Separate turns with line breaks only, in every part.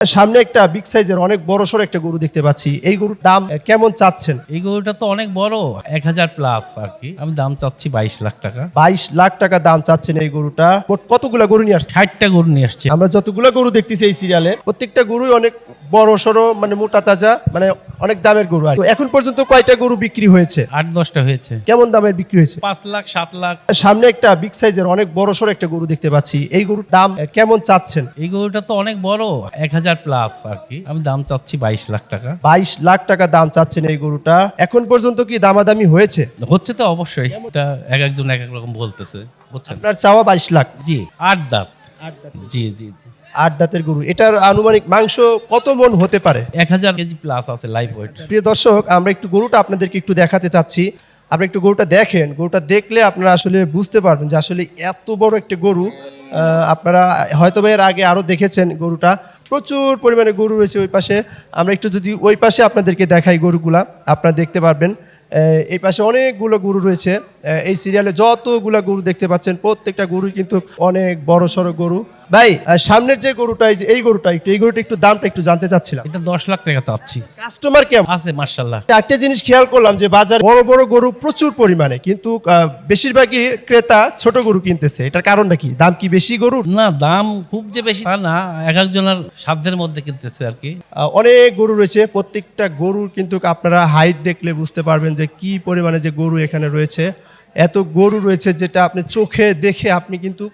সামনে একটা বিগ সাইজের অনেক বড় সড়ো একটা গরু দেখতে পাচ্ছি। এই গরুর দাম কেমন চাচ্ছেন?
এই গরুটা তো অনেক বড়, 1000 প্লাস আর কি। আমি দাম চাচ্ছি 22 লাখ টাকা।
22 লাখ টাকা দাম চাচ্ছেন এই গরুটা। মোট কতগুলা গরু নিয়ে আসছে?
60টা গরু নিয়ে আসছে।
আমরা যতগুলা গরু দেখতেছি এই সিরিয়ালে প্রত্যেকটা গরুই অনেক বড় সড়ো, মানে মোটা তাজা, মানে অনেক দামের গরু। আর তো এখন পর্যন্ত কয়টা গরু বিক্রি হয়েছে?
8-10টা হয়েছে।
কেমন দামের বিক্রি হয়েছে?
5 লাখ 7 লাখ।
সামনে একটা বিগ সাইজের অনেক বড় সড়ো একটা গরু দেখতে পাচ্ছি। এই গরুর দাম কেমন চাচ্ছেন?
এই গরুটা তো অনেক বড়, 1000 প্লাস আর কি। আমি দাম চাচ্ছি 22 লাখ টাকা।
22 লাখ টাকা দাম চাচ্ছেন এই গরুটা। এখন পর্যন্ত কি দামাদামি হয়েছে?
হচ্ছে তো অবশ্যই, এটা একজন এক এক রকম বলতেছে, বুঝছেন।
আপনার চাওয়া 22 লাখ।
জি, 8 দাঁত। জি জি জি।
8 দাঁতের গরু। এটার আনুমানিক মাংস কত মন হতে পারে?
1000 কেজি প্লাস আছে লাইভ ওয়েট।
প্রিয় দর্শক, আমরা একটু গরুটা আপনাদেরকে একটু দেখাতে চাচ্ছি। আপনি একটু গরুটা দেখেন। গরুটা দেখলে আপনারা আসলে বুঝতে পারবেন যে আসলে এত বড় একটা গরু। আপনারা হয়তো বা এর আগে আরও দেখেছেন গরুটা। প্রচুর পরিমাণে গরু রয়েছে ওই পাশে। আমরা একটু যদি ওই পাশে আপনাদেরকে দেখাই গরুগুলা, আপনারা দেখতে পারবেন। এই পাশে অনেকগুলো গরু রয়েছে। এই সিরিয়ালে যতগুলো গরু দেখতে পাচ্ছেন প্রত্যেকটা গরুই কিন্তু অনেক বড় সড়ো গরু। ভাই, সামনের যে গরুটা, এই গরুটা একটু দামটা একটু জানতে চাচ্ছিলাম।
এটা 10 লাখ টাকা চাচ্ছি।
কাস্টমার কেমন
আছে মাশাআল্লাহ।
একটা জিনিস খেয়াল করলাম যে বাজার বড় বড় গরু প্রচুর পরিমাণে, কিন্তু বেশিরভাগই ক্রেতা ছোট গরু কিনতেছে। এটার কারণটা কি? দাম কি বেশি গরুর?
না, দাম খুব যে বেশি তা না, এক একজনের সাধ্যের মধ্যে কিনতেছে আর কি।
অনেক গরু রয়েছে। প্রত্যেকটা গরুর কিন্তু আপনারা হাইট দেখলে বুঝতে পারবেন যে কি পরিমাণে যে গরু এখানে রয়েছে। এত গরু রয়েছে যেটা আপনি চোখে দেখে আপনি কিন্তু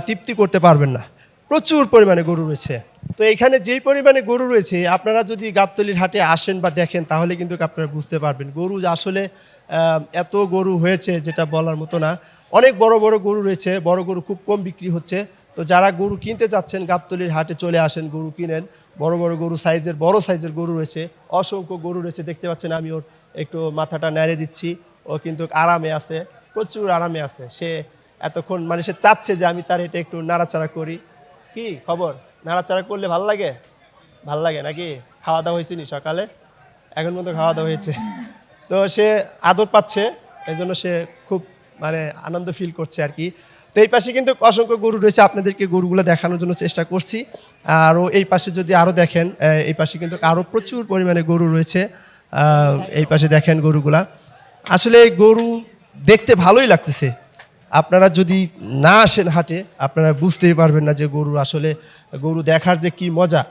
তৃপ্তি করতে পারবেন না। প্রচুর পরিমাণে গরু রয়েছে। তো এখানে যেই পরিমাণে গরু রয়েছে, আপনারা যদি গাবতলীর হাটে আসেন বা দেখেন তাহলে কিন্তু আপনারা বুঝতে পারবেন গরু আসলে এত গরু হয়েছে যেটা বলার মতো না। অনেক বড় বড় গরু রয়েছে। বড় গরু খুব কম বিক্রি হচ্ছে। তো যারা গরু কিনতে চাচ্ছেন গাবতলীর হাটে চলে আসেন, গরু কিনেন। বড় বড় গরু বড় সাইজের গরু রয়েছে। অসংখ্য গরু রয়েছে দেখতে পাচ্ছেন। আমি ওর একটু মাথাটা নেড়ে দিচ্ছি। ও কিন্তু আরামে আছে, প্রচুর আরামে আছে। সে এতক্ষণ মানে সে চাচ্ছে যে আমি তার এটা একটু নাড়াচাড়া করি। কি খবর? নাড়াচাড়া করলে ভাল লাগে? ভাল লাগে নাকি? খাওয়া দাওয়া হয়েছে নি সকালে? এখন মতো খাওয়া দাওয়া হয়েছে। তো সে আদর পাচ্ছে, এই জন্য সে খুব মানে আনন্দ ফিল করছে আর কি। তো এই পাশে কিন্তু অসংখ্য গরু রয়েছে। আপনাদেরকে গরুগুলো দেখানোর জন্য চেষ্টা করছি। আরও এই পাশে যদি আরও দেখেন, এই পাশে কিন্তু আরও প্রচুর পরিমাণে গরু রয়েছে। এই পাশে দেখেন গরুগুলা। আসলে গরু দেখতে ভালোই লাগতেছে। আপনারা যদি না আসেন হাটে আপনারা বুঝতেই পারবেন না যে গরু আসলে গরু দেখার যে কি মজা।